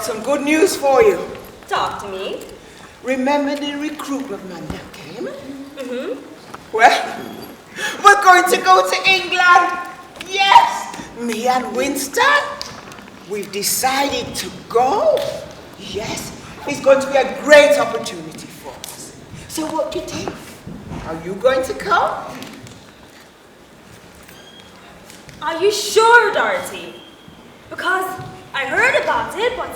got some good news for you. Talk to me. Remember the recruitment man that came? Mm-hmm. Well, we're going to go to England. Yes, me and Winston. We've decided to go. Yes, it's going to be a great opportunity for us. So what do you think? Are you going to come? Are you sure, Dorothy? Because I heard about it, but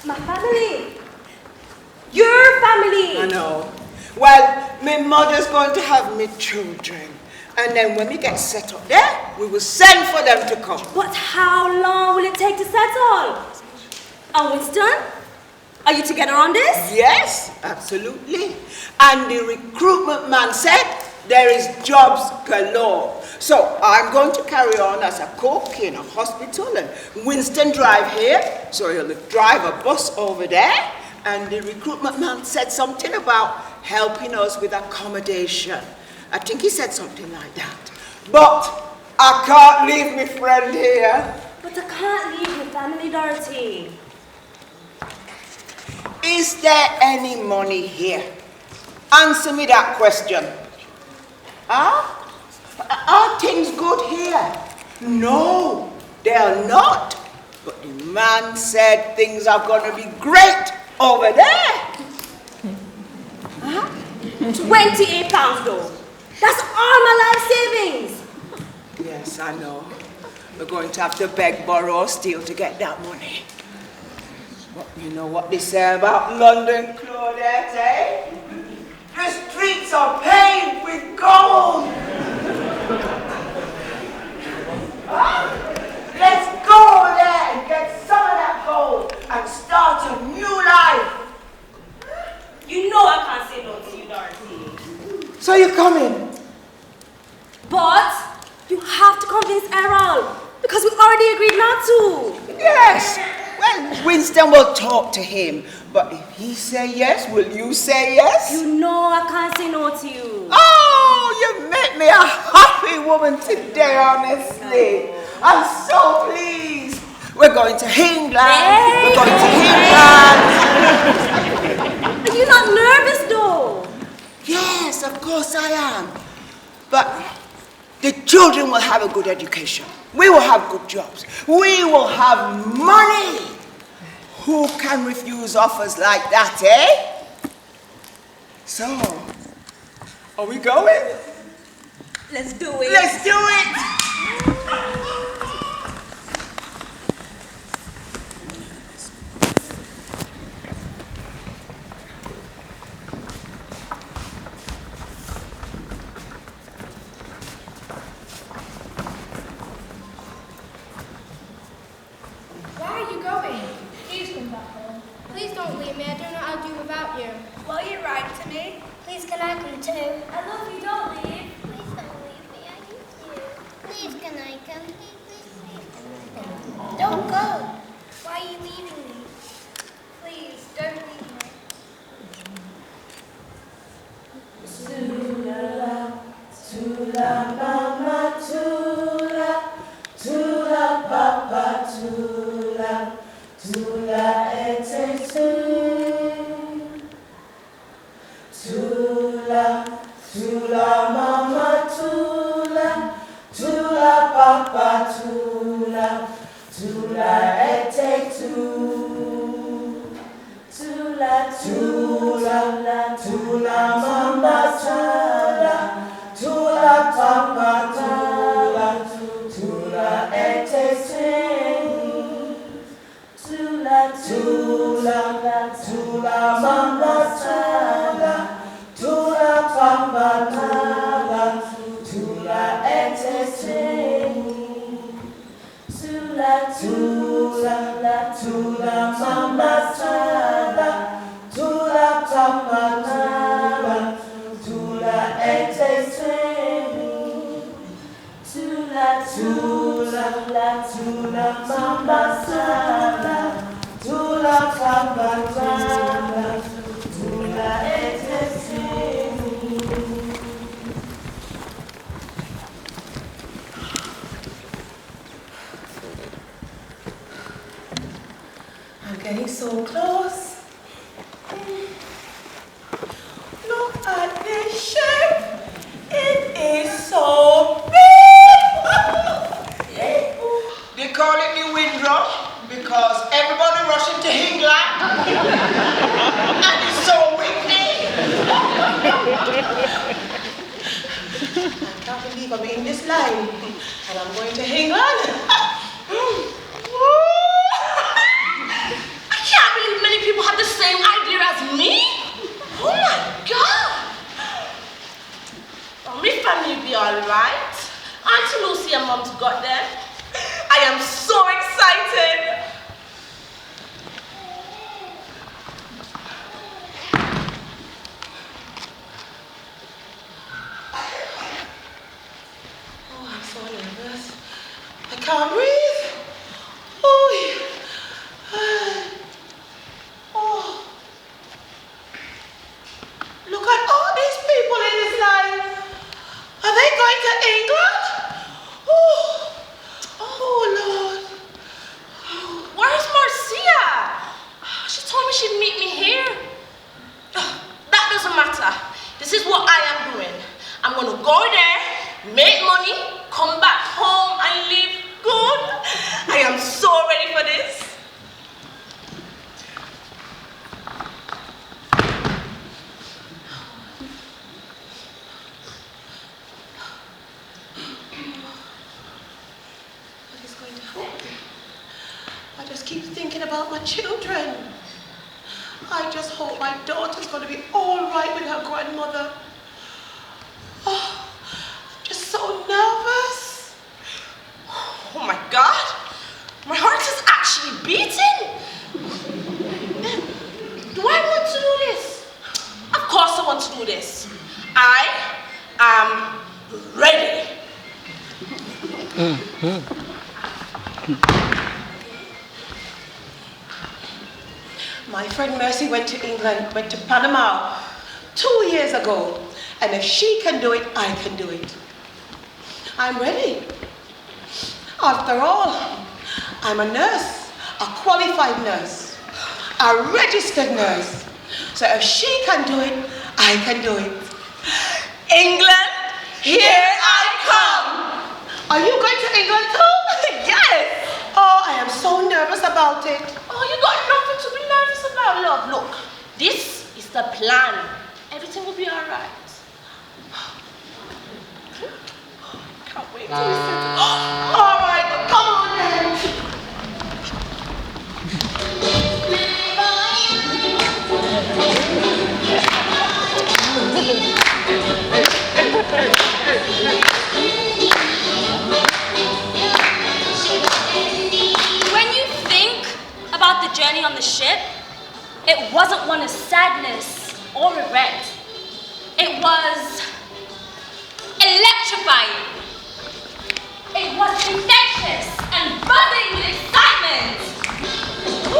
my family. Your family. I know. Well, my mother's going to have me children. And then when we get set up there, we will send for them to come. But how long will it take to settle? And Winston? Are you together on this? Yes, absolutely. And the recruitment man said there is jobs galore. So I'm going to carry on as a cook in a hospital, and Winston drive here, so he'll drive a bus over there. And the recruitment man said something about helping us with accommodation. I think he said something like that. But I can't leave my friend here. But I can't leave your family, Dorothy. Is there any money here? Answer me that question. Huh? Are things good here? No, they are not. But the man said things are going to be great over there. Huh? £28 though. That's all my life savings. Yes, I know. We're going to have to beg, borrow, or steal to get that money. But you know what they say about London, Claudette, eh? The streets are paved with gold. Huh? Let's go over there and get some of that gold and start a new life. You know I can't say no to you, Dorothy. So you're coming? But you have to convince Errol, because we already agreed not to. Yes. Well, Winston will talk to him. But if he say yes, will you say yes? You know I can't say no to you. Oh, you make me a happy woman today, honestly. I'm so pleased. We're going to England. Hey, We're going to England. Are you not nervous though? Yes, of course I am. But the children will have a good education. We will have good jobs. We will have money. Who can refuse offers like that, eh? So, are we going? Let's do it. Let's do it! Where are you going? Please come back home. Please don't leave me. I don't know how to do without you. Will you write to me? Please can I come too? I love you. Don't leave. Please don't leave me. I need you. Please can I come? Please can I come? Don't go. Why are you leaving me? Please don't leave me. Tula mama tula, tula papa tula, tula ete tula, tula mama tula, tula papa tula, tula ete tula, tula, tula mama tula. Tula papa tula, tula ete tula, tula, tula mama tula, tula papa tula, tula ete tula, tula, tula mama tula, tula papa tula, tula ete tula, tula, tula mama tula, tula papa tula, tula ete so close. Look at this ship. It is so big. They call it the Windrush because everybody rushing to England and it's so windy. I can't believe I'm in this line and I'm going to England. I can't believe many people have the same idea as me. Oh my God. Well, my family will be all right. Auntie Lucy and Mom's got them. I am so excited. Oh, I'm so nervous. I can't breathe. Oh, look at all these people in this line. Are they going to England? Oh, Lord. Where's Marcia? She told me she'd meet me here. That doesn't matter. This is what I am doing. I'm going to go there, make money, come back home and live good. I am so ready for this. What is going to happen? I just keep thinking about my children. I just hope my daughter's going to be all right with her grandmother. Oh, I'm just so nervous. Oh my God, my heart is actually beating. Do I want to do this? Of course I want to do this. I am ready. My friend Mercy went to England, went to Panama 2 years ago. And if she can do it, I can do it. I'm ready. After all, I'm a nurse, a qualified nurse, a registered nurse. So if she can do it, I can do it. England, here I come. Are you going to England too? Yes. Oh, I am so nervous about it. Oh, you got nothing to be nervous about, love. Look, this is the plan. Everything will be all right. Can't wait till we settle. All right, come on then. When you think about the journey on the ship, it wasn't one of sadness or regret. It was electrifying. It was infectious and buzzing with excitement. Woo!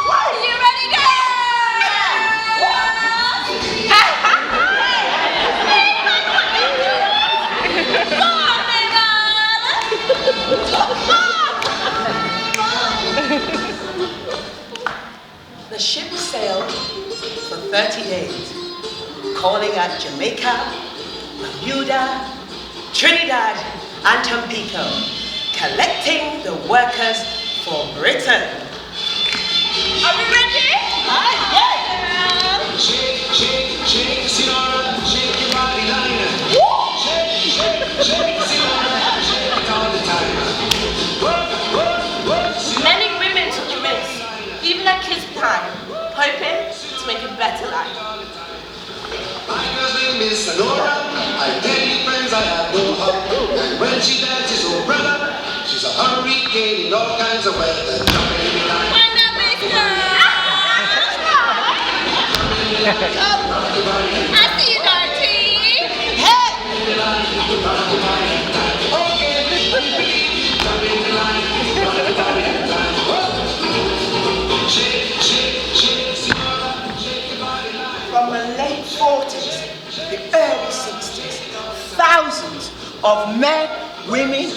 Are you ready, Go on, The ship sailed for 30 days, calling at Jamaica, Bermuda, Trinidad, and Tampico, collecting the workers for Britain. Are we ready? Shake, shake, shake, senora, shake your body line. Shake, shake, shake, senora, shake it all the time. Work, work, work, senora. Many women took the risk, even at kids' time, hoping to make a better life. My girl's name is Sonora. I tell you friends I have no heart. And when she dances, oh brother, she's a hurricane in all kinds of weather. Jumping in the line. I see you, Dorothy. Shake, shake, shake, senora, shake your body line. From the late 40s, the early 60s, thousands of men, women,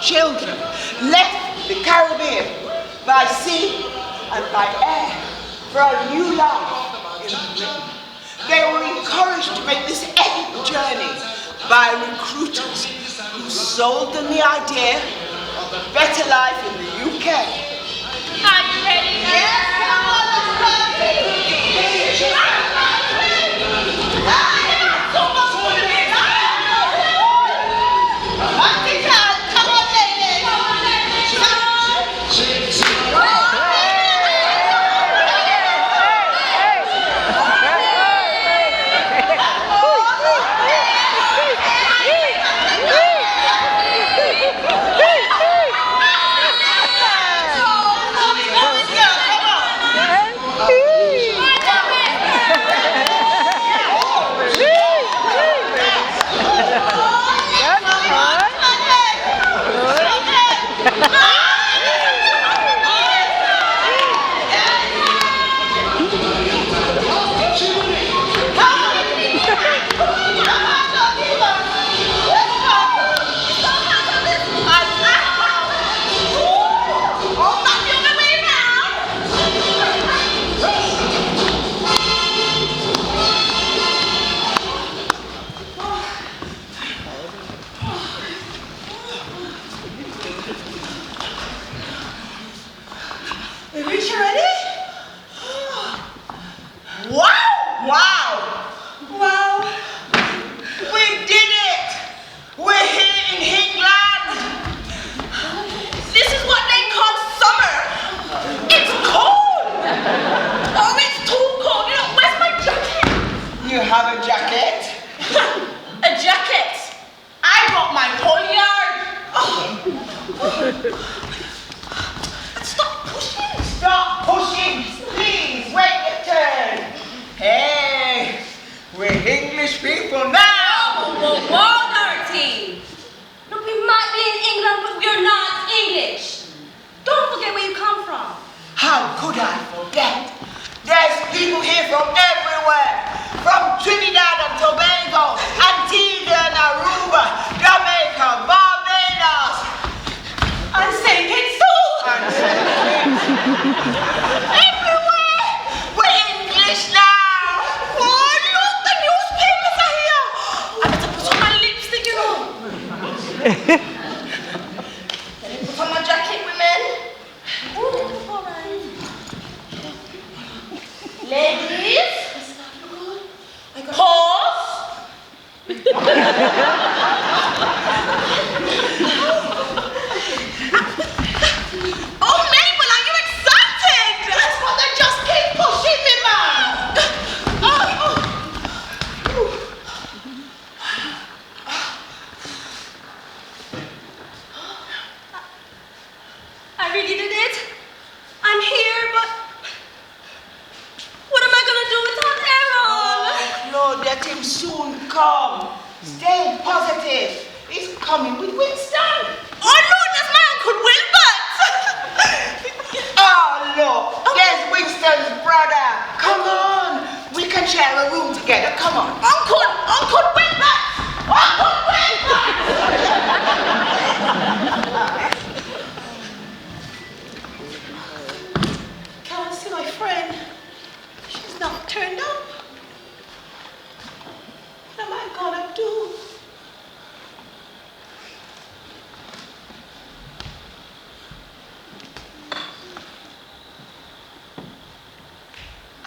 children left the Caribbean by sea and by air for a new life in Britain. They were encouraged to make this epic journey by recruiters who sold them the idea of a better life in the UK. Are you ready? Yes, come on, let's go!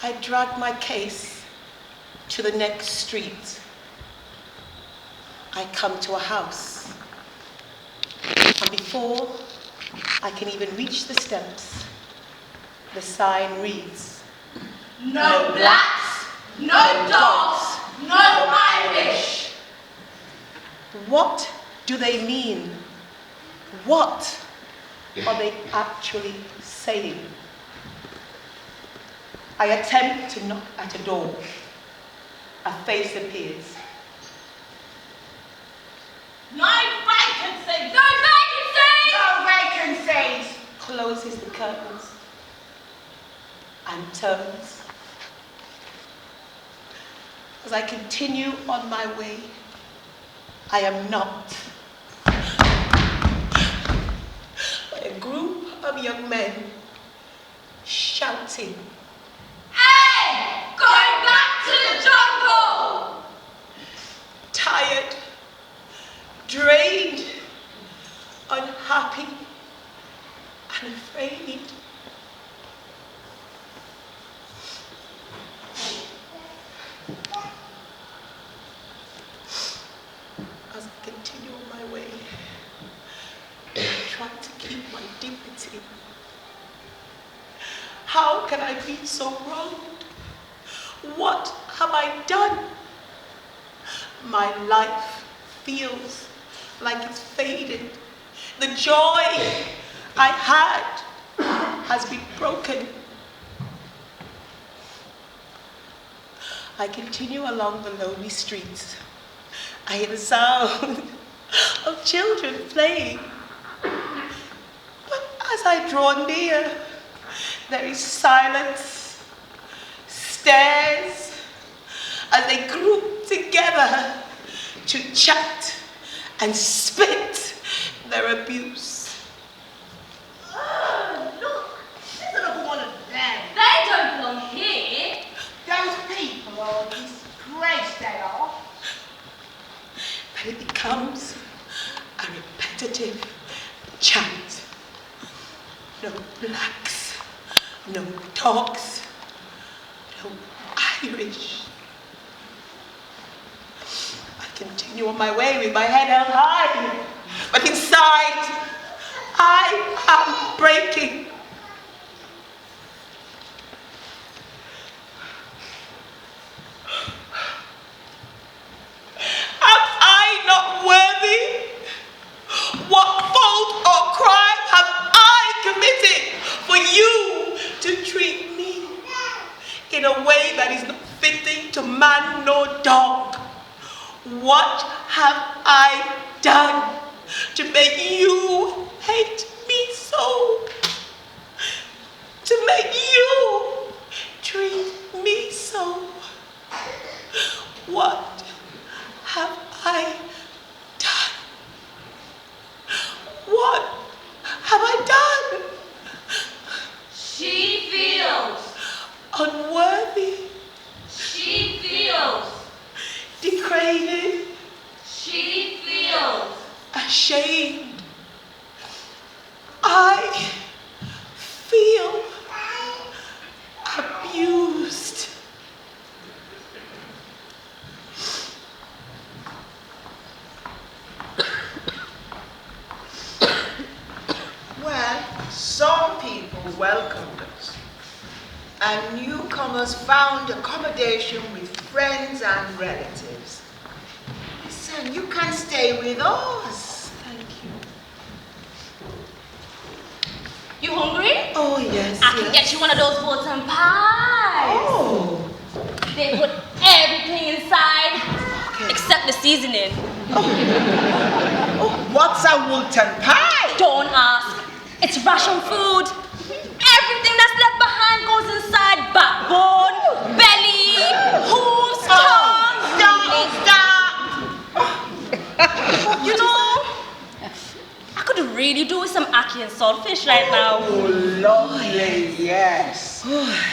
I dragged my case to the next street. I come to a house. And before I can even reach the steps, the sign reads, No blacks, no dogs, no Irish. What do they mean? What are they actually saying? I attempt to knock at a door. A face appears. No vacancies! No vacancies! No vacancies! Closes the curtains and turns. As I continue on my way, I am knocked by a group of young men shouting. Hey! Going back to the jungle! Tired, drained, unhappy, and afraid. As I continue on my way, I try to keep my dignity. How can I be so wronged? What have I done? My life feels like it's faded. The joy I had has been broken. I continue along the lonely streets. I hear the sound of children playing. But as I draw near, there is silence, stares, as they group together to chat and spit their abuse. Oh, look, there's another one of them. They don't belong here. Those people are disgrace, they are. But it becomes a repetitive chant. No blacks, no dogs, no Irish. I continue on my way with my head held high, but inside, I am breaking. Am I not worthy? What fault or crime have I committed for you to treat me in a way that is not fitting to man nor dog? What have I done to make you hate me so? To make you treat me so? What have I done? What have I done? She feels. Unworthy, She feels. degraded, She feels. ashamed. I feel abused. Well, some people welcomed us, and newcomers found accommodation with friends and relatives. Listen, you can stay with us. Thank you. You hungry? Oh, yes. I can get you one of those Bolton pies. Oh, They put everything inside okay. except the seasoning. What's a Woolton pie? Don't ask. It's ration food. Everything that's left behind goes inside: backbone, belly, hooves, tongue. Stop! You know, I could really do with some ackee and saltfish right now. Oh, lovely, yes.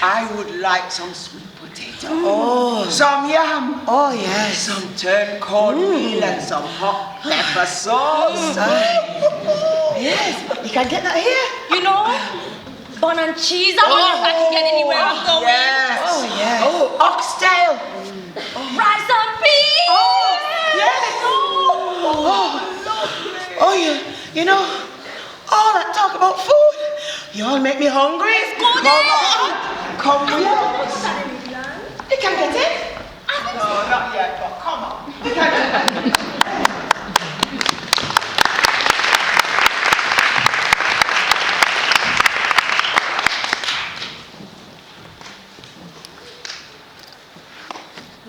I would like some sweet potato. Oh. Some yam. Oh, yes. Some turned cornmeal and some hot pepper sauce. Yes, you can get that here. You know, bun and cheese. I wonder if I can get anywhere I'm going. Yes. Oh, yes. Oh, oxtail. Rice and peas. Yes. Oh, you know, all that talk about food, you all make me hungry. Go there. Come with us. You can get it. No, not yet, but come on. You can get it.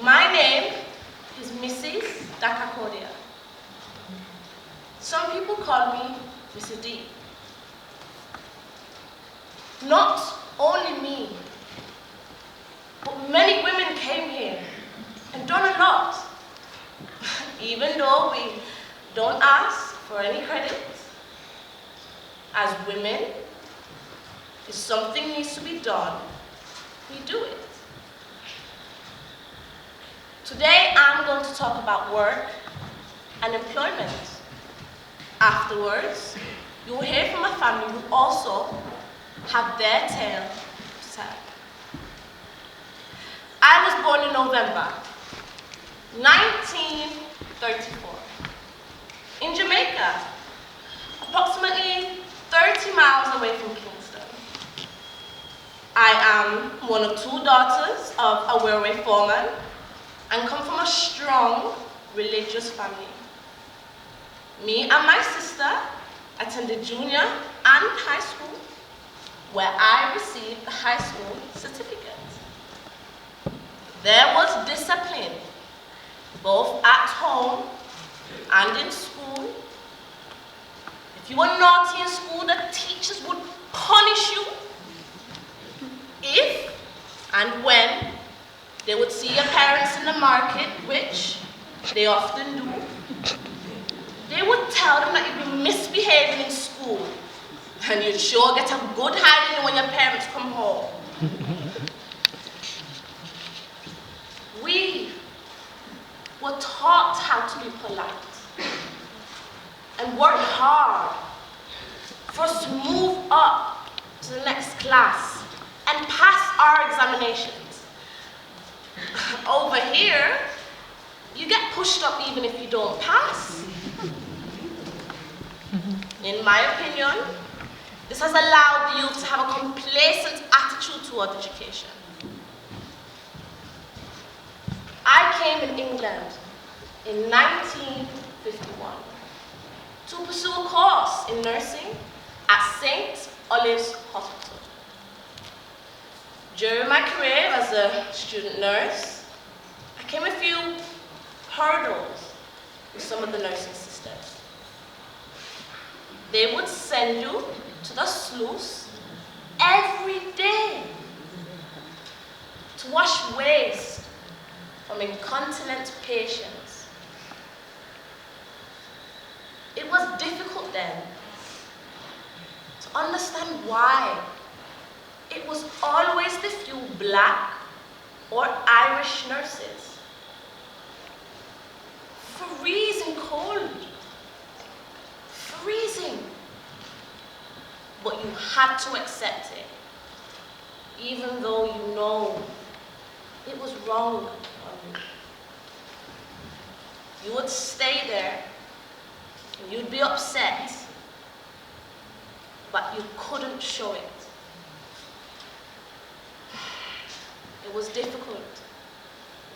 My name is Mrs. Dakakodia. Some people call me Mrs. D. Not only me, but many women came here and done a lot. Even though we don't ask for any credit, as women, If something needs to be done, we do it. Today, I'm going to talk about work and employment. Afterwards, you will hear from a family who also have their tale to tell. I was born in November 1934 in Jamaica, approximately 30 miles away from Kingston. I am one of two daughters of a railway foreman and come from a strong religious family. Me and my sister attended junior and high school, where I received a high school certificate. There was discipline, both at home and in school. If you were naughty in school, the teachers would punish you. If and when they would see your parents in the market, which they often do, they would tell them that you'd be misbehaving in school, and you'd sure get a good hiding when your parents come home. We were taught how to be polite and work hard for us to move up to the next class and pass our examinations. Over here, you get pushed up even if you don't pass. In my opinion, this has allowed the youth to have a complacent attitude toward education. I came in England in 1951 to pursue a course in nursing at St. Olave's Hospital. During my career as a student nurse, I came a few hurdles with some of the nursing sisters. They would send you to the sluice every day to wash waste from incontinent patients. It was difficult then to understand why it was always the few Black or Irish nurses. Freezing cold. Freezing. But you had to accept it, even though you know it was wrong on you. You would stay there, and you'd be upset, but you couldn't show it. It was difficult,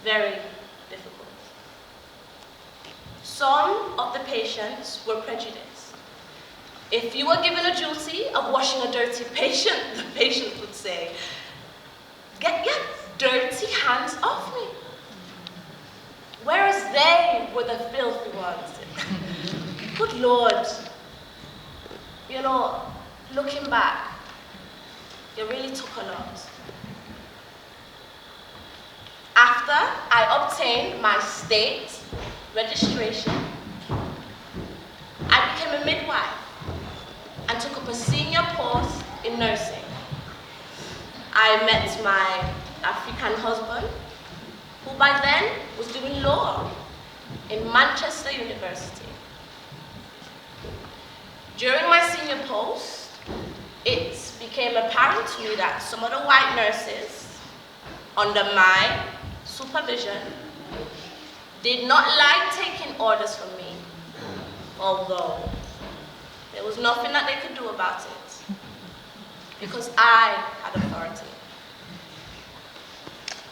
very difficult. Some of the patients were prejudiced. If you were given a duty of washing a dirty patient, the patient would say, "Get your dirty hands off me." Whereas they were the filthy ones. Good Lord. You know, looking back, it really took a lot. After I obtained my state registration, I became a midwife and took up a senior post in nursing. I met my African husband, who by then was doing law in Manchester University. During my senior post, it became apparent to me that some of the white nurses, under my supervision, did not like taking orders from me, although there was nothing that they could do about it, because I had authority.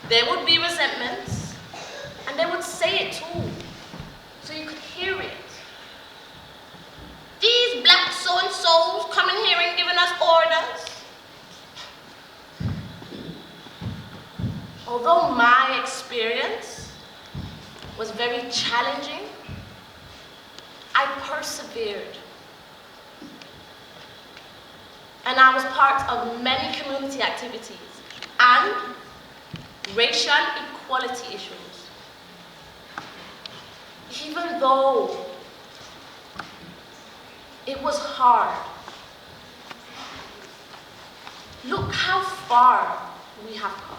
There would be resentments, and they would say it too, so you could hear it. These Black so-and-sos coming here and giving us orders. Although my experience was very challenging, I persevered. And I was part of many community activities and racial equality issues. Even though it was hard, Look how far we have come.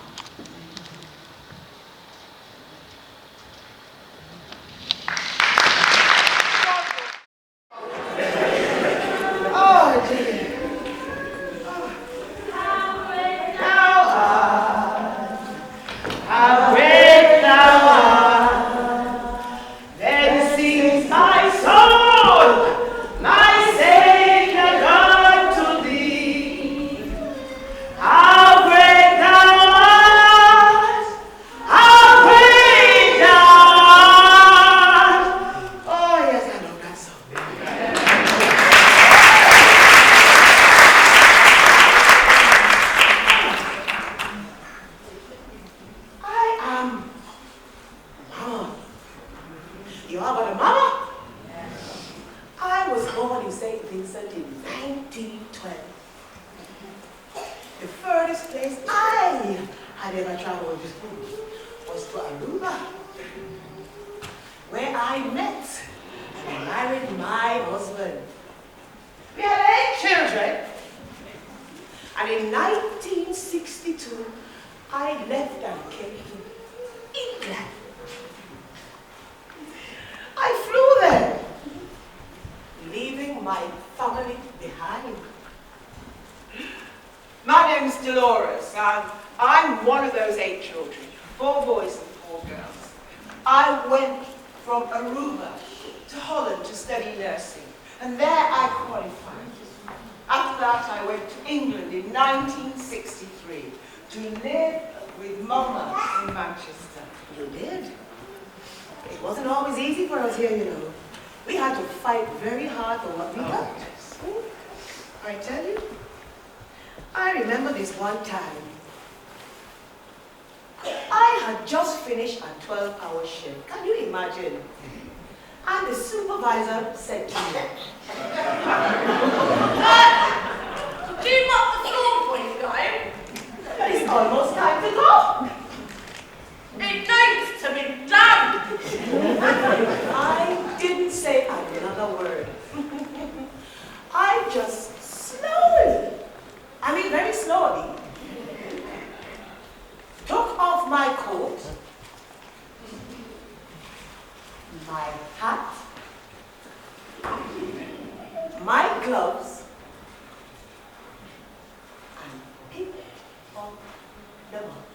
Oh, dear. How great thou art, then sings my soul, my Savior God to thee. How great thou art, how great thou art. Oh, yes, I love that song. I am Mama. You are but a mama? I was born in St. Vincent in 1912. The furthest place I had ever traveled was to Aruba, where I met and married my husband. We had 8 children, and in 1962, I left and came to England. I flew there, leaving my family behind. My name's Dolores, and I'm one of those 8 children, 4 boys and 4 girls. I went from Aruba to Holland to study nursing, and there I qualified. After that, I went to England in 1963 to live with Mama in Manchester. You did? It wasn't always easy for us here, you know. We had to fight very hard for what we got. I tell you, I remember this one time. I had just finished a 12-hour shift. Can you imagine? And the supervisor said to me, Do you mop the floor before you go? it's almost time to go. It needs to be done. I didn't say another word. I just slowly, very slowly, took off my coat, my hat, my gloves, and picked up the mug.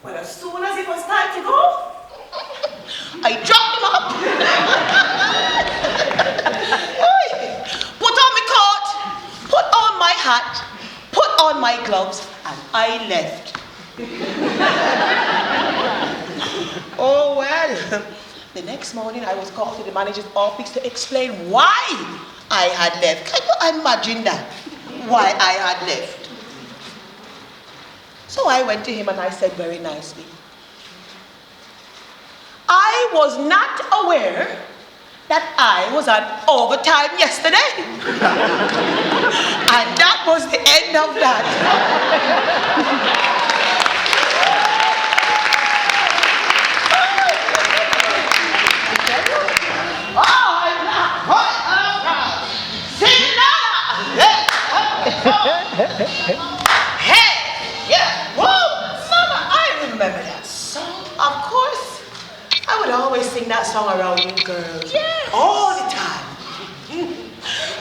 Well, as soon as it was time to go, I dropped them up. Put on my coat, put on my hat, put on my gloves, and I left. Oh, well, the next morning I was called to the manager's office to explain why I had left. Can you imagine that? Why I had left. So I went to him and I said very nicely, I was not aware that I was on overtime yesterday. And that was the end of that. Hey, yeah, whoa, Mama, I remember that song. Of course, I would always sing that song around you girls. Yes. All the time.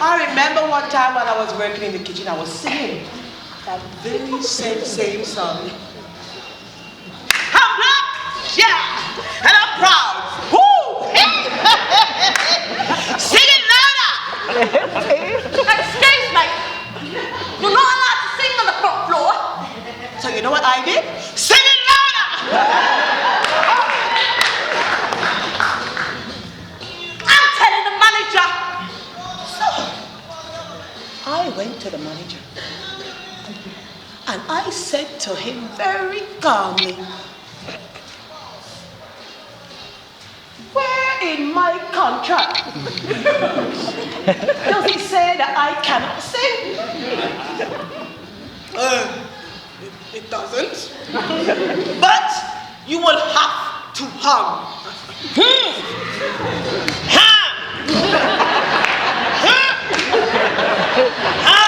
I remember one time when I was working in the kitchen, I was singing that very same song. I'm black, yeah, and I'm proud. Woo! Sing it louder. Excuse me. You're not allowed to sing on the front floor. So you know what I did? Sing it louder. I'm telling the manager. So I went to the manager and I said to him very calmly, where in my contract does it say that I cannot sing? It doesn't. But you will have to hum. Ha! Ha! Ha!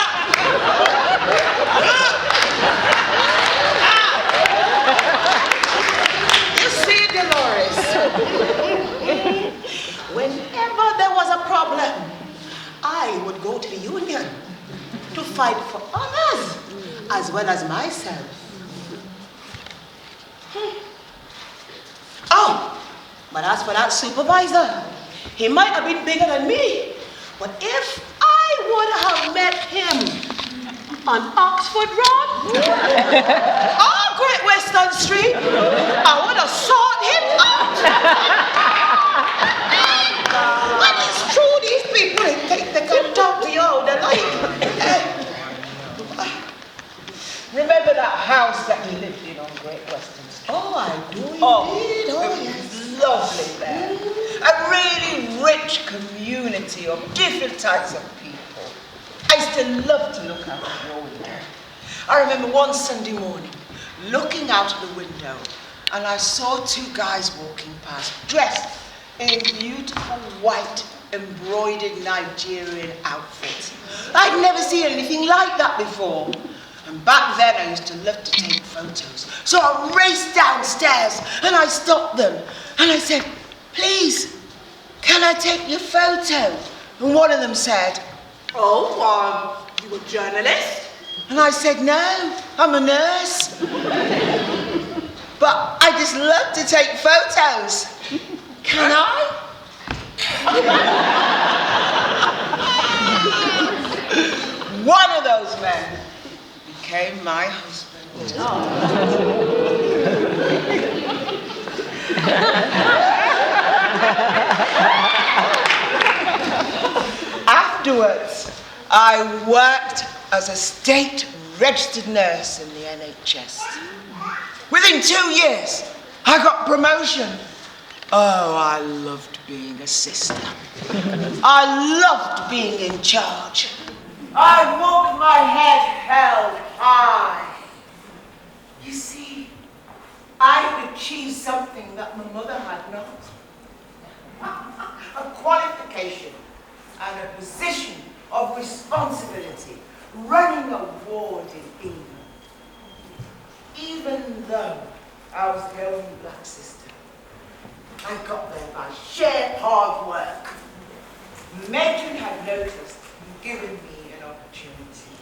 as well as myself. Oh, but as for that supervisor, he might have been bigger than me, but if I would have met him on Oxford Road or Great Western Street, I would have sought him out. And it's true, these people, they can talk to you how they like. Remember that house that you lived in on Great Western Street? Oh, I do indeed. Oh, Oh, it yes. was lovely there. A really rich community of different types of people. I used to love to look out of your window. I remember one Sunday morning, looking out of the window, and I saw two guys walking past, dressed in beautiful white embroidered Nigerian outfits. I'd never seen anything like that before. And back then I used to love to take photos. So I raced downstairs and I stopped them. And I said, please, can I take your photo? And one of them said, oh, you a journalist? And I said, no, I'm a nurse. But I just love to take photos. Can I? One of those men became my husband. Afterwards, I worked as a state registered nurse in the NHS. Within 2 years, I got promotion. Oh, I loved being a sister. I loved being in charge. I walked my head held high. You see, I had achieved something that my mother had not. A qualification and a position of responsibility, running a ward in England. Even though I was the only black sister, I got there by sheer hard work. Matron had noticed and given me an opportunity.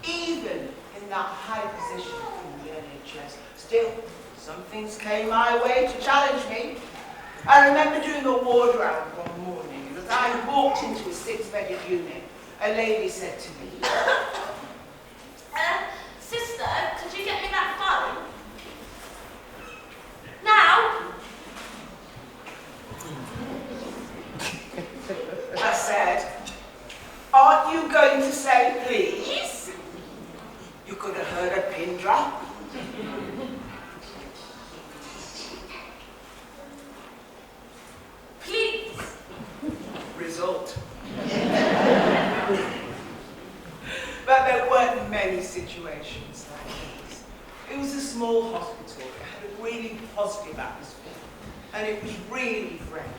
Even in that high position in the NHS, still, some things came my way to challenge me. I remember doing a ward round one morning, and as I walked into a 6-bedded unit, a lady said to me, Sister, could you get me that phone? Now? I said, aren't you going to say please? You could have heard a pin drop. Please. Result. But there weren't many situations like these. It was a small hospital. It had a really positive atmosphere. And it was really friendly.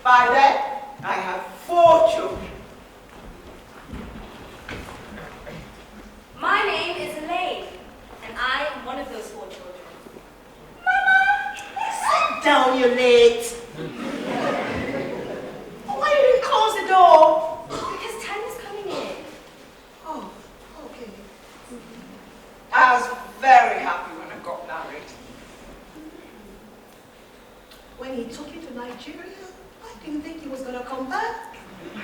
By then, I had 4 children. My name is Elaine, and I am one of those 4 children. Sit down, you late. Why you didn't close the door? Because Tanya's coming in. Oh, okay. I was very happy when I got married. When he took you to Nigeria, I didn't think he was going to come back. I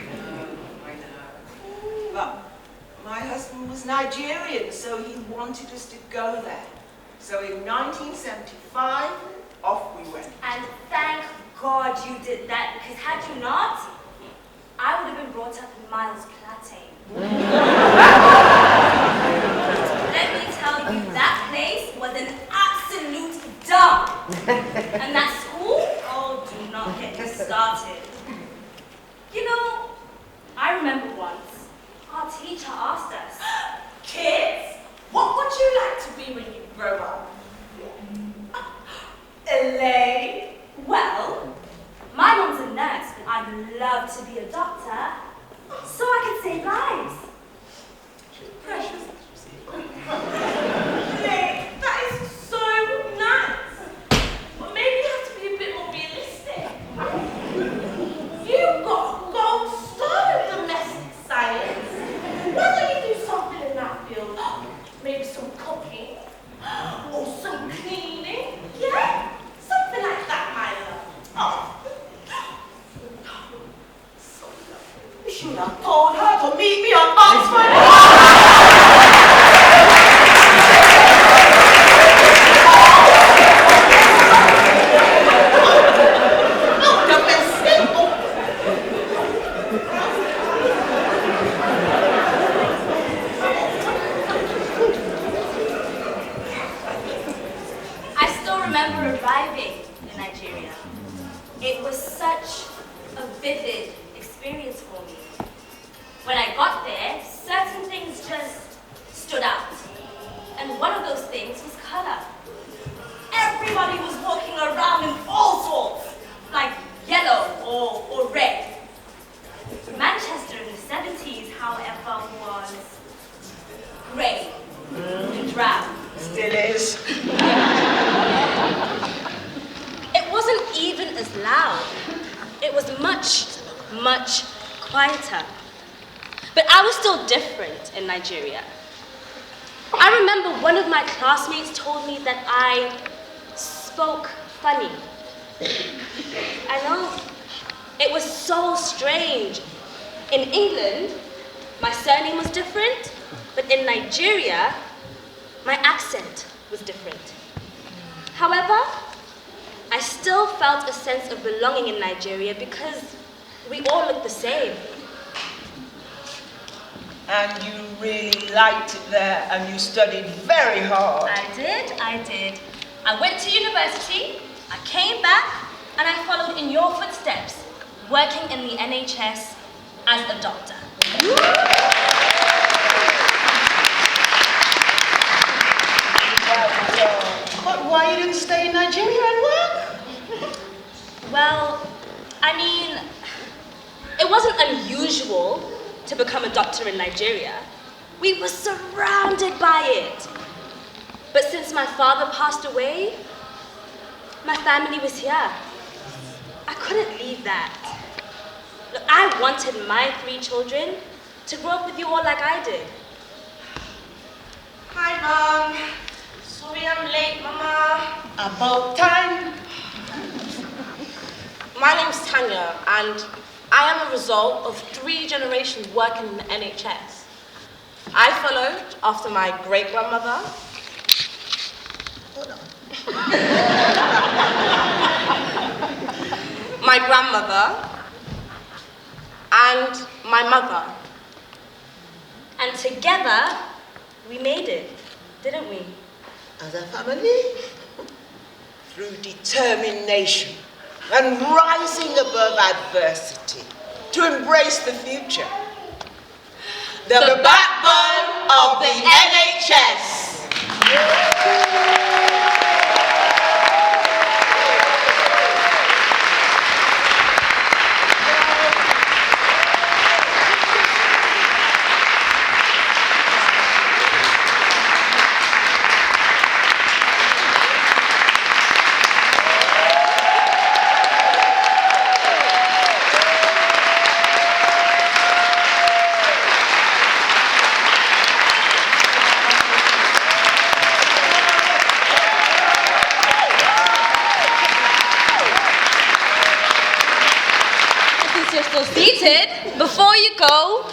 know. But my husband was Nigerian, so he wanted us to go there. So in 1975, off we went. And thank God you did that, because had you not, I would have been brought up in Miles Platane. Let me tell you, that place was an absolute dump. And that school, oh, do not get me started. You know, I remember once, our teacher asked us, Kids, what would you like to be when you grow up? Elaine? Well, my mom's a nurse, but I'd love to be a doctor, so I could save lives. Precious. Elaine, that is so nice. But maybe you have to be a bit more realistic. You've got a gold star in domestic science. Why don't you do something in that field? remember arriving in Nigeria. It was such a vivid experience for me. When I got there, certain things just stood out. And one of those things was color. Everybody was walking around in all sorts, like yellow or red. Manchester in the 70s, however, was grey and drab. Still is. It wasn't even as loud. It was much, much quieter. But I was still different in Nigeria. I remember one of my classmates told me that I spoke funny. I know. It was so strange. In England, my surname was different, but in Nigeria, my accent was different. However, I still felt a sense of belonging in Nigeria because we all look the same. And you really liked it there, and you studied very hard. I did. I went to university, I came back, and I followed in your footsteps, working in the NHS as a doctor. But why you didn't stay in Nigeria and work? Well, I mean, it wasn't unusual to become a doctor in Nigeria. We were surrounded by it. But since my father passed away, my family was here. I couldn't leave that. Look, I wanted my 3 children to grow up with you all like I did. Hi, Mom. Sorry I'm late, Mama. About time. My name's Tanya, and I am a result of 3 generations working in the NHS. I followed after my great-grandmother. My grandmother and my mother. And together, we made it, didn't we? As a family, through determination and rising above adversity to embrace the future. The backbone of the NHS. You're still seated. Before you go,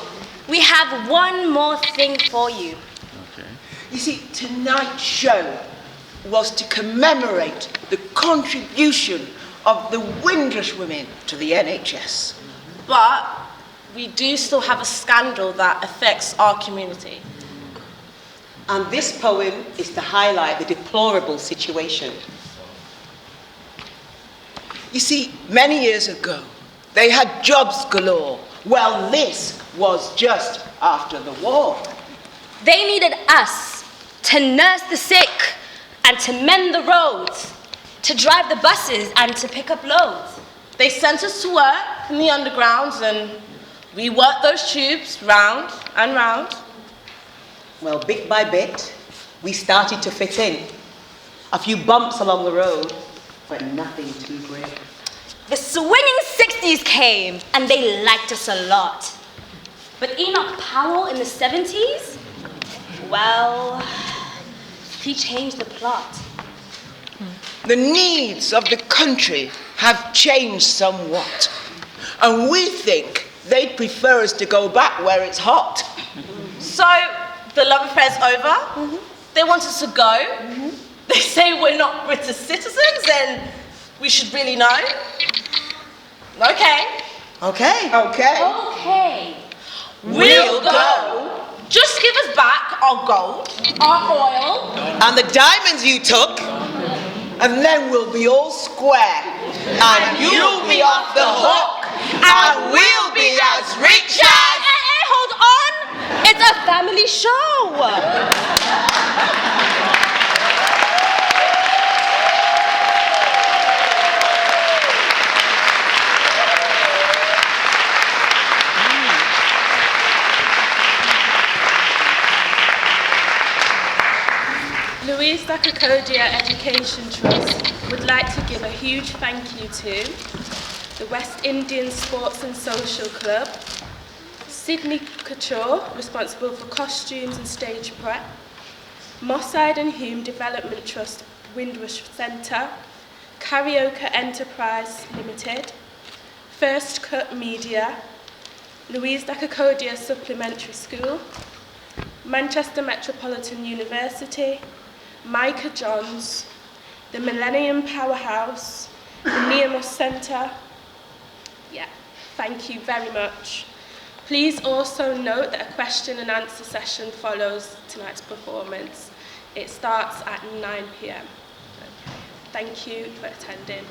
we have one more thing for you. Okay. You see, tonight's show was to commemorate the contribution of the Windrush Women to the NHS. But we do still have a scandal that affects our community. And this poem is to highlight the deplorable situation. You see, many years ago, they had jobs galore. Well, this was just after the war. They needed us to nurse the sick and to mend the roads, to drive the buses and to pick up loads. They sent us to work in the undergrounds, and we worked those tubes round and round. Well, bit by bit, we started to fit in. A few bumps along the road, but nothing too great. The swinging 60s came, and they liked us a lot. But Enoch Powell in the 70s, well, he changed the plot. The needs of the country have changed somewhat. And we think they'd prefer us to go back where it's hot. So, the love affair's over. They want us to go. They say we're not British citizens, and we should really know. Okay. Okay. Okay. We'll go. Just give us back our gold, our oil. And the diamonds you took. and then we'll be all square. And you'll be off the hook, and we'll be as rich as... Hey, hold on! It's a family show! Louise Dakakodia Education Trust would like to give a huge thank you to the West Indian Sports and Social Club, Sydney Couture, responsible for costumes and stage prep, Mosside and Hume Development Trust, Windrush Centre, Karaoke Enterprise Limited, First Cut Media, Louise Dakakodia Supplementary School, Manchester Metropolitan University, Micah Johns, the Millennium Powerhouse, the Neamos Centre. Yeah, thank you very much. Please also note that a question and answer session follows tonight's performance. It starts at 9 p.m. Okay. Thank you for attending.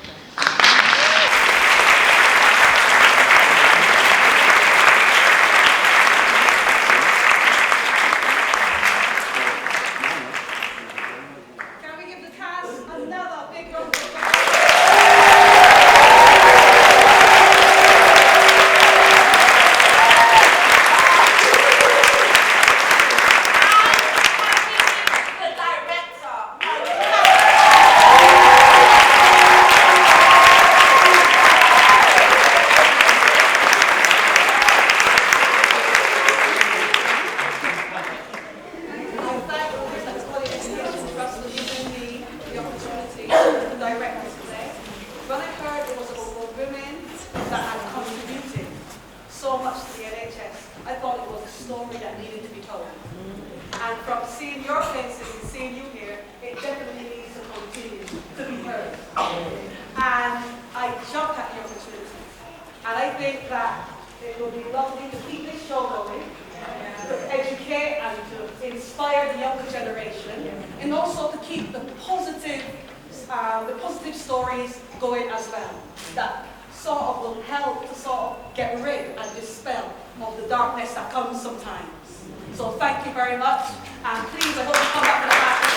The positive stories going as well. That sort of will help to sort of get rid and dispel of the darkness that comes sometimes. So thank you very much, and please, I hope you come back for the last